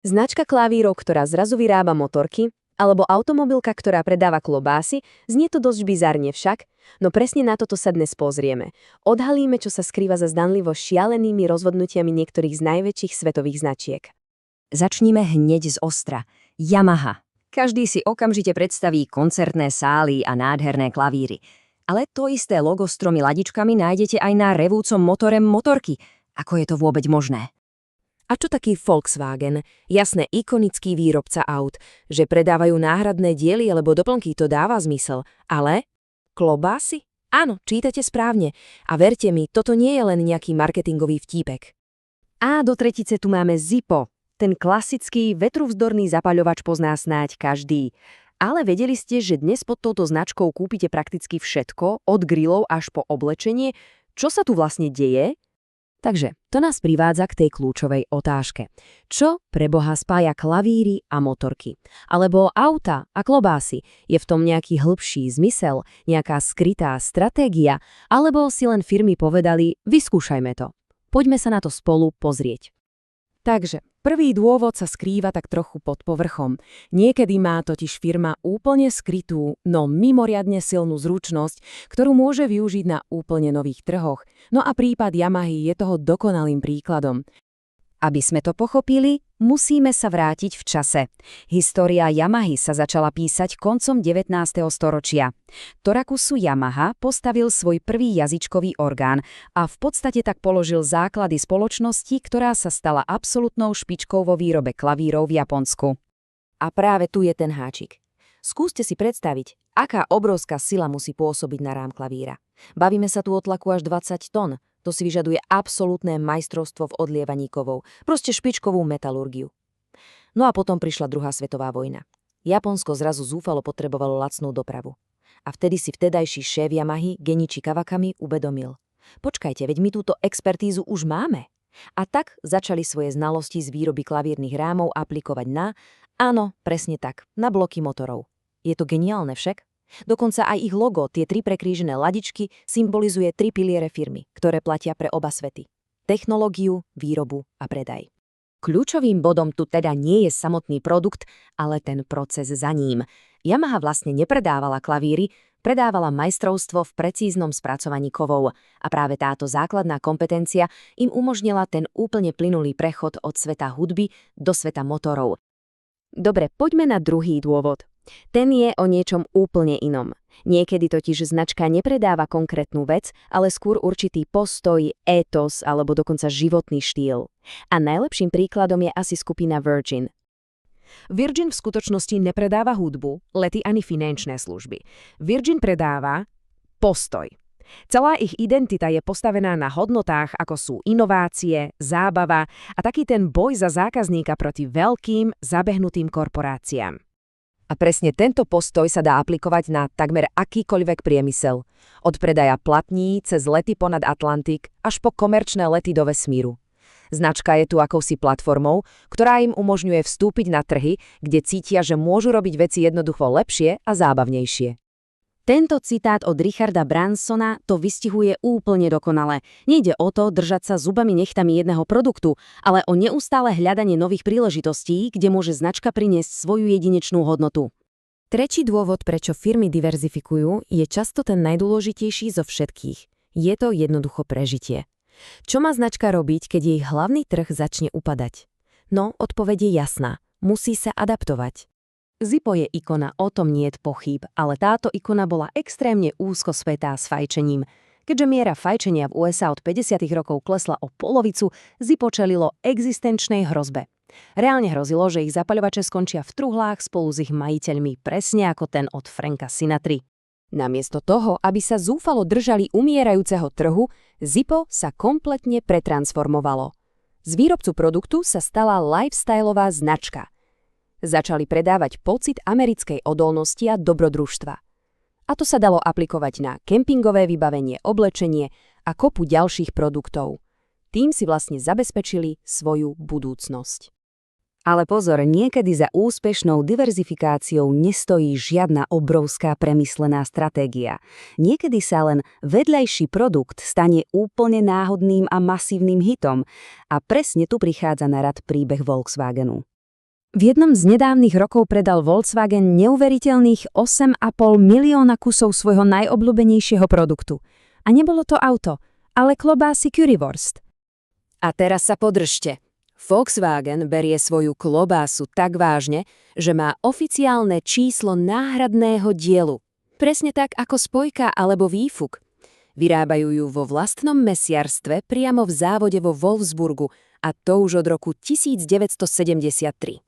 Značka klavírov, ktorá zrazu vyrába motorky, alebo automobilka, ktorá predáva klobásy, znie to dosť bizarne však, no presne na toto sa dnes pozrieme. Odhalíme, čo sa skrýva za zdanlivo šialenými rozhodnutiami niektorých z najväčších svetových značiek. Začníme hneď z ostra. Yamaha. Každý si okamžite predstaví koncertné sály a nádherné klavíry. Ale to isté logo s 3 ladičkami nájdete aj na revúcom motore motorky. Ako je to vôbec možné? A čo taký Volkswagen? Jasné, ikonický výrobca aut. Že predávajú náhradné diely alebo doplnky, to dáva zmysel. Ale? Klobásy? Áno, čítate správne. A verte mi, toto nie je len nejaký marketingový vtípek. A do tretice tu máme Zippo. Ten klasický vetruvzdorný zapaľovač pozná snáď každý. Ale vedeli ste, že dnes pod touto značkou kúpite prakticky všetko, od grillov až po oblečenie? Čo sa tu vlastne deje? Takže to nás privádza k tej kľúčovej otázke. Čo pre Boha spája klavíry a motorky? Alebo auta a klobásy? Je v tom nejaký hĺbší zmysel, nejaká skrytá stratégia? Alebo si len firmy povedali, vyskúšajme to. Poďme sa na to spolu pozrieť. Takže, prvý dôvod sa skrýva tak trochu pod povrchom. Niekedy má totiž firma úplne skrytú, no mimoriadne silnú zručnosť, ktorú môže využiť na úplne nových trhoch. No a prípad Yamahy je toho dokonalým príkladom. Aby sme to pochopili, musíme sa vrátiť v čase. História Yamahy sa začala písať koncom 19. storočia. Torakusu Yamaha postavil svoj prvý jazyčkový orgán a v podstate tak položil základy spoločnosti, ktorá sa stala absolútnou špičkou vo výrobe klavírov v Japonsku. A práve tu je ten háčik. Skúste si predstaviť, aká obrovská sila musí pôsobiť na rám klavíra. Bavíme sa tu o tlaku až 20 tón. To si vyžaduje absolútne majstrovstvo v odlievaní kovov, proste špičkovú metalurgiu. No a potom prišla druhá svetová vojna. Japonsko zrazu zúfalo potrebovalo lacnú dopravu. A vtedy si vtedajší šéf Yamahy, Genichi Kawakami, uvedomil. Počkajte, veď my túto expertízu už máme. A tak začali svoje znalosti z výroby klavírnych rámov aplikovať áno, presne tak, na bloky motorov. Je to geniálne však? Dokonca aj ich logo, tie 3 prekrížené ladičky, symbolizuje 3 piliere firmy, ktoré platia pre oba svety. Technológiu, výrobu a predaj. Kľúčovým bodom tu teda nie je samotný produkt, ale ten proces za ním. Yamaha vlastne nepredávala klavíry, predávala majstrovstvo v precíznom spracovaní kovov a práve táto základná kompetencia im umožnila ten úplne plynulý prechod od sveta hudby do sveta motorov. Dobre, poďme na druhý dôvod. Ten je o niečom úplne inom. Niekedy totiž značka nepredáva konkrétnu vec, ale skôr určitý postoj, étos alebo dokonca životný štýl. A najlepším príkladom je asi skupina Virgin. Virgin v skutočnosti nepredáva hudbu, lety ani finančné služby. Virgin predáva postoj. Celá ich identita je postavená na hodnotách, ako sú inovácie, zábava a taký ten boj za zákazníka proti veľkým, zabehnutým korporáciám. A presne tento postoj sa dá aplikovať na takmer akýkoľvek priemysel. Od predaja platní cez lety ponad Atlantik až po komerčné lety do vesmíru. Značka je tu akousi platformou, ktorá im umožňuje vstúpiť na trhy, kde cítia, že môžu robiť veci jednoducho lepšie a zábavnejšie. Tento citát od Richarda Bransona to vystihuje úplne dokonale. Nejde o to držať sa zubami nechtami jedného produktu, ale o neustále hľadanie nových príležitostí, kde môže značka priniesť svoju jedinečnú hodnotu. Tretí dôvod, prečo firmy diverzifikujú, je často ten najdôležitejší zo všetkých. Je to jednoducho prežitie. Čo má značka robiť, keď jej hlavný trh začne upadať? No, odpoveď je jasná. Musí sa adaptovať. Zippo je ikona, o tom niet pochýb, ale táto ikona bola extrémne úzko spätá s fajčením. Keďže miera fajčenia v USA od 50. rokov klesla o polovicu, Zippo čelilo existenčnej hrozbe. Reálne hrozilo, že ich zapaľovače skončia v truhlách spolu s ich majiteľmi, presne ako ten od Franka Sinatry. Namiesto toho, aby sa zúfalo držali umierajúceho trhu, Zippo sa kompletne pretransformovalo. Z výrobcu produktu sa stala lifestyleová značka. Začali predávať pocit americkej odolnosti a dobrodružstva. A to sa dalo aplikovať na kempingové vybavenie, oblečenie a kopu ďalších produktov. Tým si vlastne zabezpečili svoju budúcnosť. Ale pozor, niekedy za úspešnou diverzifikáciou nestojí žiadna obrovská premyslená stratégia. Niekedy sa len vedľajší produkt stane úplne náhodným a masívnym hitom. A presne tu prichádza na rad príbeh Volkswagenu. V jednom z nedávnych rokov predal Volkswagen neuveriteľných 8,5 milióna kusov svojho najobľúbenejšieho produktu. A nebolo to auto, ale klobásy Currywurst. A teraz sa podržte. Volkswagen berie svoju klobásu tak vážne, že má oficiálne číslo náhradného dielu. Presne tak ako spojka alebo výfuk. Vyrábajú ju vo vlastnom mesiarstve priamo v závode vo Wolfsburgu, a to už od roku 1973.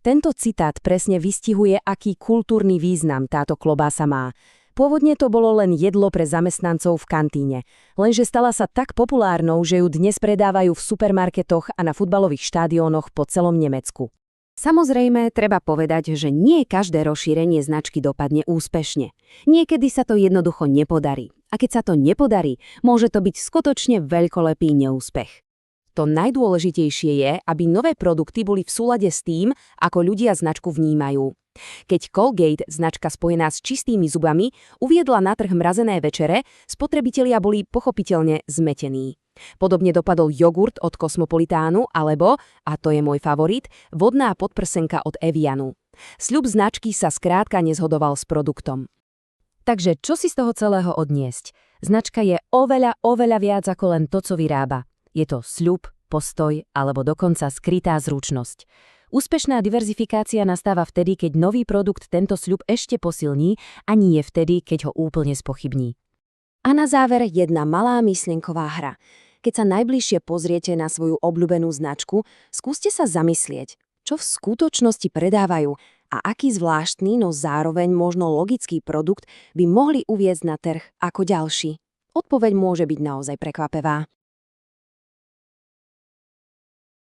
Tento citát presne vystihuje, aký kultúrny význam táto klobása má. Pôvodne to bolo len jedlo pre zamestnancov v kantíne, lenže stala sa tak populárnou, že ju dnes predávajú v supermarketoch a na futbalových štadiónoch po celom Nemecku. Samozrejme, treba povedať, že nie každé rozšírenie značky dopadne úspešne. Niekedy sa to jednoducho nepodarí. A keď sa to nepodarí, môže to byť skutočne veľkolepý neúspech. To najdôležitejšie je, aby nové produkty boli v súlade s tým, ako ľudia značku vnímajú. Keď Colgate, značka spojená s čistými zubami, uviedla na trh mrazené večere, spotrebitelia boli pochopiteľne zmetení. Podobne dopadol jogurt od Cosmopolitánu alebo, a to je môj favorit, vodná podprsenka od Evianu. Sľub značky sa skrátka nezhodoval s produktom. Takže čo si z toho celého odniesť? Značka je oveľa viac ako len to, co vyrába. Je to sľub, postoj alebo dokonca skrytá zručnosť. Úspešná diverzifikácia nastáva vtedy, keď nový produkt tento sľub ešte posilní a nie vtedy, keď ho úplne spochybní. A na záver jedna malá myšlienková hra. Keď sa najbližšie pozriete na svoju obľúbenú značku, skúste sa zamyslieť, čo v skutočnosti predávajú a aký zvláštny, no zároveň možno logický produkt by mohli uviesť na trh ako ďalší. Odpoveď môže byť naozaj prekvapivá.